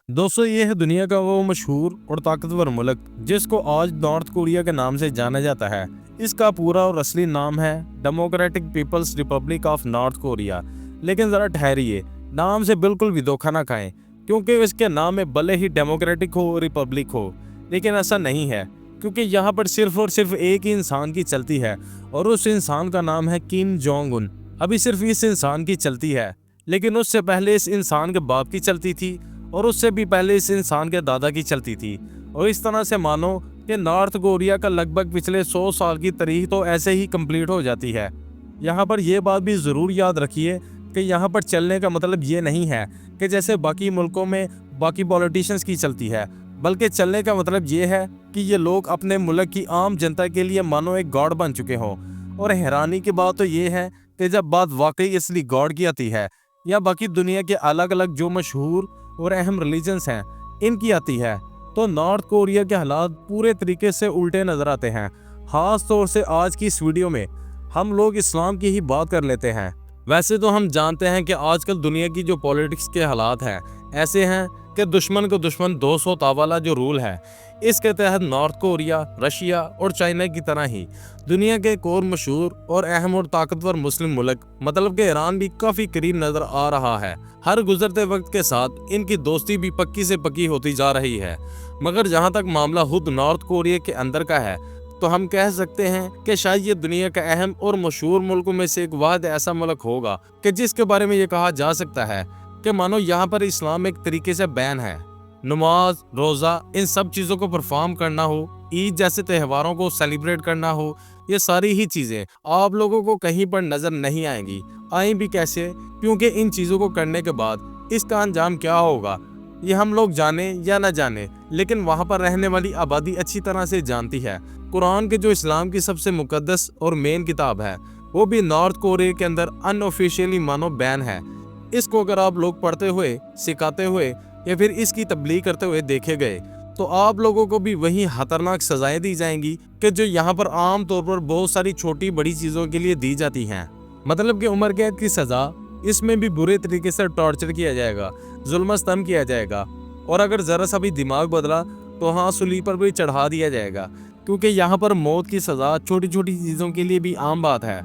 दोस्तों, ये है दुनिया का वो मशहूर और ताकतवर मुल्क जिसको आज नॉर्थ कोरिया के नाम से जाना जाता है। इसका पूरा और असली नाम है Democratic People's Republic of North Korea. लेकिन ज़रा ठहरिए, नाम से बिल्कुल भी धोखा ना खाएं, क्योंकि इसके नाम में भले ही डेमोक्रेटिक हो रिपब्लिक हो, लेकिन ऐसा नहीं है, क्योंकि यहाँ पर सिर्फ और सिर्फ एक ही इंसान की चलती है और उस इंसान का नाम है किम जोंग उन। अभी सिर्फ इस इंसान की चलती है, लेकिन उससे पहले इस इंसान के बाप की चलती थी और उससे भी पहले इस इंसान के दादा की चलती थी। और इस तरह से मानो कि नॉर्थ कोरिया का लगभग पिछले 100 साल की तारीख तो ऐसे ही कंप्लीट हो जाती है। यहाँ पर यह बात भी ज़रूर याद रखिए कि यहाँ पर चलने का मतलब ये नहीं है कि जैसे बाकी मुल्कों में बाकी पॉलिटिशियंस की चलती है, बल्कि चलने का मतलब ये है कि ये लोग अपने मुल्क की आम जनता के लिए मानो एक गॉड बन चुके हों। और हैरानी की बात तो ये है कि जब बात वाकई असली गॉड की आती है या बाकी दुनिया के अलग अलग जो मशहूर और अहम रिलीजन्स हैं इनकी आती है, तो नॉर्थ कोरिया के हालात पूरे तरीके से उल्टे नजर आते हैं। खास तौर से आज की इस वीडियो में हम लोग इस्लाम की ही बात कर लेते हैं। वैसे तो हम जानते हैं कि आजकल दुनिया की जो पॉलिटिक्स के हालात हैं ऐसे हैं कि दुश्मन को दुश्मन 200 वाला जो रूल है, इसके तहत नॉर्थ कोरिया, रशिया और चाइना की तरह ही दुनिया के एक और मशहूर और अहम और ताकतवर मुस्लिम मुल्क मतलब कि ईरान भी काफ़ी करीब नज़र आ रहा है। हर गुजरते वक्त के साथ इनकी दोस्ती भी पक्की से पक्की होती जा रही है। मगर जहाँ तक मामला खुद नॉर्थ कोरिया के अंदर का है, तो हम कह सकते हैं कि शायद ये दुनिया का अहम और मशहूर मुल्कों में से एक वाहिद ऐसा मुल्क होगा कि जिसके बारे में ये कहा जा सकता है कि मानो यहाँ पर इस्लाम एक तरीके से बैन है। नमाज, रोज़ा, इन सब चीज़ों को परफॉर्म करना हो, ईद जैसे त्योहारों को सेलिब्रेट करना हो, ये सारी ही चीज़ें आप लोगों को कहीं पर नज़र नहीं आएंगी। आए भी कैसे? क्योंकि इन चीज़ों को करने के बाद इसका अंजाम क्या होगा ये हम लोग जाने या ना जाने, लेकिन वहाँ पर रहने वाली आबादी अच्छी तरह से जानती है। कुरान के जो इस्लाम की सबसे मुकद्दस और मेन किताब है, वो भी नॉर्थ कोरिया के अंदर अनऑफिशियली मानो बैन है। इसको अगर आप लोग पढ़ते हुए, सिखाते हुए या फिर इसकी तबलीग करते हुए देखे गए, तो आप लोगों को भी वही खतरनाक सजाएं दी जाएंगी कि जो यहाँ पर आम तौर पर बहुत सारी छोटी बड़ी चीज़ों के लिए दी जाती हैं। मतलब कि उम्र कैद की सज़ा, इसमें भी बुरे तरीके से टॉर्चर किया जाएगा, जुल्म-सितम किया जाएगा, और अगर ज़रा सा भी दिमाग बदला तो हाँ, सूली पर भी चढ़ा दिया जाएगा। क्योंकि यहाँ पर मौत की सज़ा छोटी छोटी चीज़ों के लिए भी आम बात है।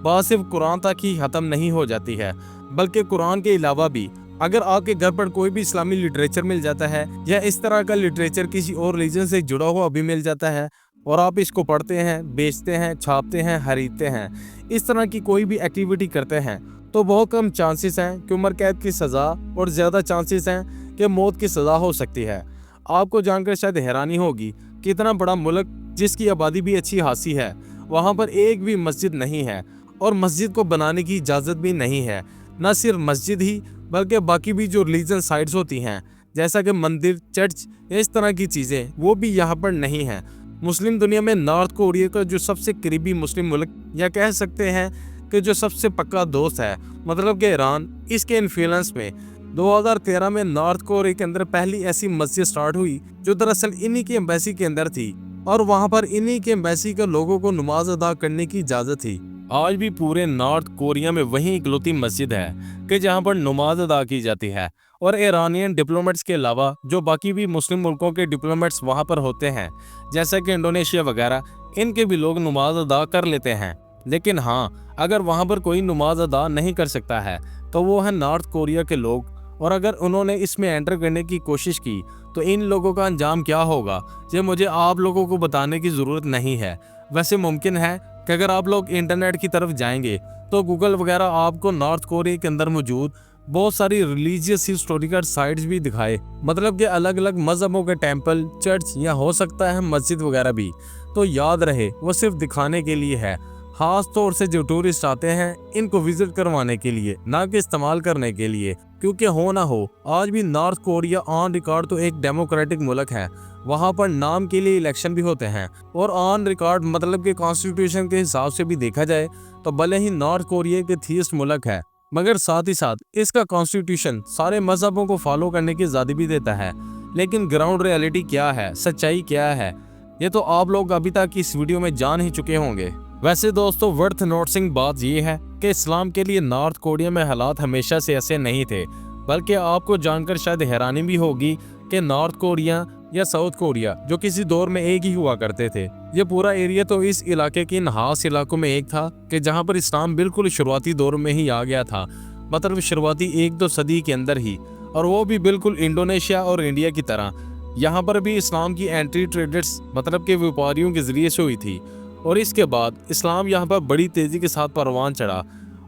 बात सिर्फ कुरान तक ही ख़त्म नहीं हो जाती है, बल्कि कुरान के अलावा भी अगर आपके घर पर कोई भी इस्लामी लिटरेचर मिल जाता है या इस तरह का लिटरेचर किसी और रिलीजन से जुड़ा हुआ भी मिल जाता है और आप इसको पढ़ते हैं, बेचते हैं, छापते हैं, खरीदते हैं, इस तरह की कोई भी एक्टिविटी करते हैं, तो बहुत कम चांसेस हैं कि उम्र कैद की सज़ा और ज़्यादा चांसेस हैं कि मौत की सज़ा हो सकती है। आपको जानकर शायद हैरानी होगी कि इतना बड़ा मुल्क जिसकी आबादी भी अच्छी खासी है, वहाँ पर एक भी मस्जिद नहीं है और मस्जिद को बनाने की इजाज़त भी नहीं है। न सिर्फ मस्जिद ही बल्कि बाकी भी जो रिलीजन साइट्स होती हैं जैसा कि मंदिर, चर्च, इस तरह की चीज़ें वो भी यहाँ पर नहीं हैं। मुस्लिम दुनिया में नॉर्थ कोरिया का जो सबसे करीबी मुस्लिम मुल्क या कह सकते हैं कि जो सबसे पक्का दोस्त है मतलब कि ईरान, इसके इन्फ्लुएंस में 2013 में नॉर्थ कोरिया के अंदर पहली ऐसी मस्जिद स्टार्ट हुई जो दरअसल इन्हीं की एम्बेसी के अंदर थी और वहाँ पर इन्हीं के एम्बेसी के लोगों को नमाज अदा करने की इजाज़त थी। आज भी पूरे नॉर्थ कोरिया में वही इकलौती मस्जिद है कि जहाँ पर नमाज अदा की जाती है और ईरानियन डिप्लोमेट्स के अलावा जो बाकी भी मुस्लिम मुल्कों के डिप्लोमेट्स वहाँ पर होते हैं जैसा कि इंडोनेशिया वगैरह, इनके भी लोग नमाज अदा कर लेते हैं। लेकिन हाँ, अगर वहाँ पर कोई नमाज अदा नहीं कर सकता है तो वो है नॉर्थ कोरिया के लोग, और अगर उन्होंने इसमें एंटर करने की कोशिश की तो इन लोगों का अंजाम क्या होगा ये मुझे आप लोगों को बताने की ज़रूरत नहीं है। वैसे मुमकिन है कि अगर आप लोग इंटरनेट की तरफ जाएंगे तो गूगल वगैरह आपको नॉर्थ कोरिया के अंदर मौजूद बहुत सारी रिलीजियस हिस्टोरिकल साइट्स भी दिखाए, मतलब कि अलग अलग मजहबों के टेंपल, चर्च या हो सकता है मस्जिद वगैरह भी। तो याद रहे वो सिर्फ दिखाने के लिए है, खास तौर से जो टूरिस्ट आते हैं इनको विजिट करवाने के लिए, ना कि इस्तेमाल करने के लिए। क्योंकि हो ना हो आज भी नॉर्थ कोरिया ऑन रिकॉर्ड तो एक डेमोक्रेटिक मुल्क है। वहाँ पर नाम के लिए इलेक्शन भी होते हैं और ऑन रिकॉर्ड मतलब कि कॉन्स्टिट्यूशन के हिसाब से भी देखा जाए तो भले ही नॉर्थ कोरिया के थीस्ट मुल्क है, मगर साथ ही साथ इसका कॉन्स्टिट्यूशन सारे मजहबों को फॉलो करने की आज़ादी भी देता है। लेकिन ग्राउंड रियलिटी क्या है, सच्चाई क्या है, ये तो आप लोग अभी तक इस वीडियो में जान ही चुके होंगे। वैसे दोस्तों, वर्थ नोटिसिंग बात ये है कि इस्लाम के लिए नॉर्थ कोरिया में हालात हमेशा से ऐसे नहीं थे। बल्कि आपको जानकर शायद हैरानी भी होगी कि नॉर्थ कोरिया या साउथ कोरिया जो किसी दौर में एक ही हुआ करते थे, ये पूरा एरिया तो इस इलाके के इन खास इलाकों में एक था कि जहाँ पर इस्लाम बिल्कुल शुरुआती दौर में ही आ गया था, मतलब शुरुआती 1-2 सदी के अंदर ही, और वो भी बिल्कुल इंडोनेशिया और इंडिया की तरह। यहाँ पर भी इस्लाम की एंट्री ट्रेडर्स मतलब के व्यापारियों के जरिए से हुई थी, और इसके बाद इस्लाम यहाँ पर बड़ी तेज़ी के साथ परवान चढ़ा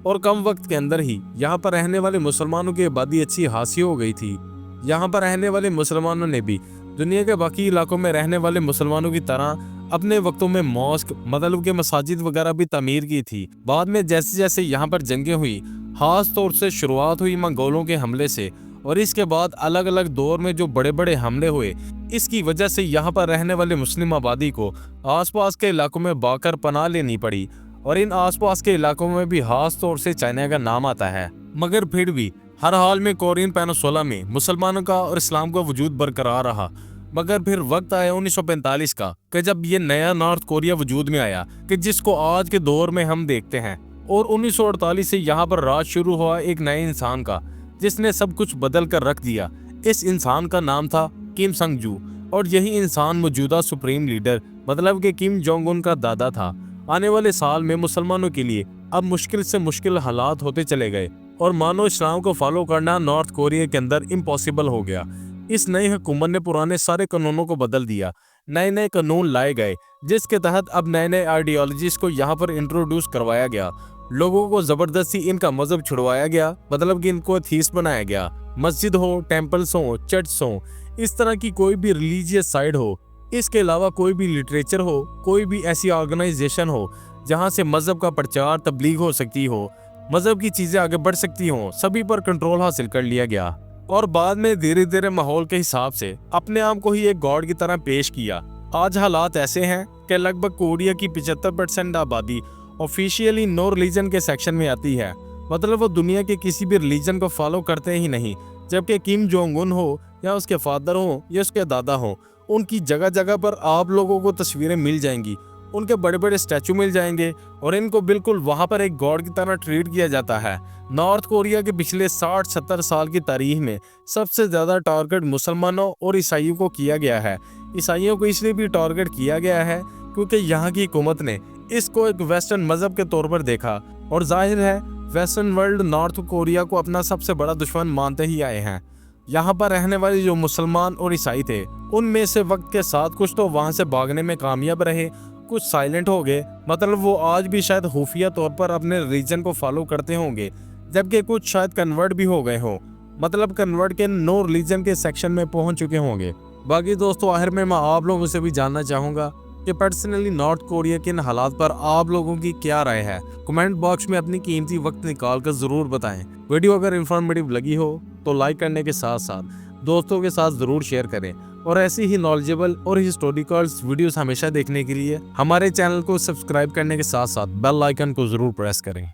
और कम वक्त के अंदर ही यहाँ पर रहने वाले मुसलमानों की आबादी अच्छी खासी हो गई थी। यहाँ पर रहने वाले मुसलमानों ने भी दुनिया के बाकी इलाकों में रहने वाले मुसलमानों की तरह अपने वक्तों में मॉस्क मतलब के मसाजिद वगैरह भी तामीर की थी। बाद में जैसे जैसे यहाँ पर जंगें हुई, खास तौर से शुरुआत हुई मंगोलों के हमले से, और इसके बाद अलग अलग दौर में जो बड़े बड़े हमले हुए, इसकी वजह से यहाँ पर रहने वाले मुस्लिम आबादी को आसपास के इलाकों में भागकर पनाह लेनी पड़ी, और इन आसपास के इलाकों में भी खास तौर से चाइना का नाम आता है। मगर फिर भी हर हाल में कोरियन पेनिनसुला में मुसलमानों का और इस्लाम का वजूद बरकरार रहा। मगर फिर वक्त आया 1945 का कि जब ये नया नॉर्थ कोरिया वजूद में आया कि जिसको आज के दौर में हम देखते हैं, और 1948 से यहाँ पर राज शुरू हुआ एक नए इंसान का जिसने सब कुछ बदल कर रख दिया। इस इंसान का नाम था किम संग जू, और यही इंसान मौजूदा सुप्रीम लीडर मतलब कि किम जोंग उन का दादा था। आने वाले साल में मुसलमानों के लिए अब मुश्किल से मुश्किल हालात होते चले गए, और मानो इस्लाम को फॉलो करना नॉर्थ कोरिया के अंदर इम्पॉसिबल हो गया। इस नई हुकूमत ने पुराने सारे कानूनों को बदल दिया, नए नए कानून लाए गए जिसके तहत अब नए नए आइडियोलॉजीज को यहाँ पर इंट्रोड्यूस करवाया गया। लोगों को जबरदस्ती इनका मजहब छुड़वाया गया, मतलब कि इनको एथीस्ट बनाया गया। मस्जिद हो, टेम्पल्स हो, चर्च हो, इस तरह की कोई भी रिलीजियस साइड हो, इसके अलावा कोई भी लिटरेचर हो, कोई भी ऐसी ऑर्गेनाइजेशन हो जहाँ से मजहब का प्रचार तबलीग हो सकती हो, मजहब की चीजें आगे बढ़ सकती हों, सभी पर कंट्रोल हासिल कर लिया गया। और बाद में धीरे धीरे माहौल के हिसाब से अपने आप को ही एक गॉड की तरह पेश किया। आज हालात ऐसे हैं कि लगभग कोरिया की 75% आबादी ऑफिशियली नो रिलीजन के सेक्शन में आती है, मतलब वो दुनिया के किसी भी रिलीजन को फॉलो करते ही नहीं। जबकि किम जोंग उन हो या उसके फादर हो या उसके दादा हो, उनकी जगह जगह पर आप लोगों को तस्वीरें मिल जाएंगी, उनके बड़े बड़े स्टैचू मिल जाएंगे, और इनको बिल्कुल वहाँ पर एक गॉड की तरह ट्रीट किया जाता है। नॉर्थ कोरिया के पिछले 60-70 साल की तारीख में सबसे ज़्यादा टारगेट मुसलमानों और ईसाइयों को किया गया है। ईसाइयों को इसलिए भी टारगेट किया गया है क्योंकि यहाँ की हुकूमत ने इसको एक वेस्टर्न मजहब के तौर पर देखा, और जाहिर है वेस्टर्न वर्ल्ड नॉर्थ कोरिया को अपना सबसे बड़ा दुश्मन मानते ही आए हैं। यहाँ पर रहने वाले जो मुसलमान और ईसाई थे, उनमें से वक्त के साथ कुछ तो वहाँ से भागने में कामयाब रहे, कुछ साइलेंट हो गए, मतलब वो आज भी शायद खुफिया तौर पर अपने रिलीजन को फॉलो करते होंगे, जबकि कुछ शायद कन्वर्ट भी हो गए हों, मतलब कन्वर्ट के नो रिलीजन के सेक्शन में पहुंच चुके होंगे। बाकी दोस्तों, आखिर में मैं आप लोगों से भी जानना चाहूँगा कि पर्सनली नॉर्थ कोरिया के इन हालात पर आप लोगों की क्या राय है। कमेंट बॉक्स में अपनी कीमती वक्त निकाल कर ज़रूर बताएं। वीडियो अगर इन्फॉर्मेटिव लगी हो तो लाइक करने के साथ साथ दोस्तों के साथ ज़रूर शेयर करें, और ऐसी ही नॉलेजेबल और हिस्टोरिकल वीडियोस हमेशा देखने के लिए हमारे चैनल को सब्सक्राइब करने के साथ साथ बेल आइकन को ज़रूर प्रेस करें।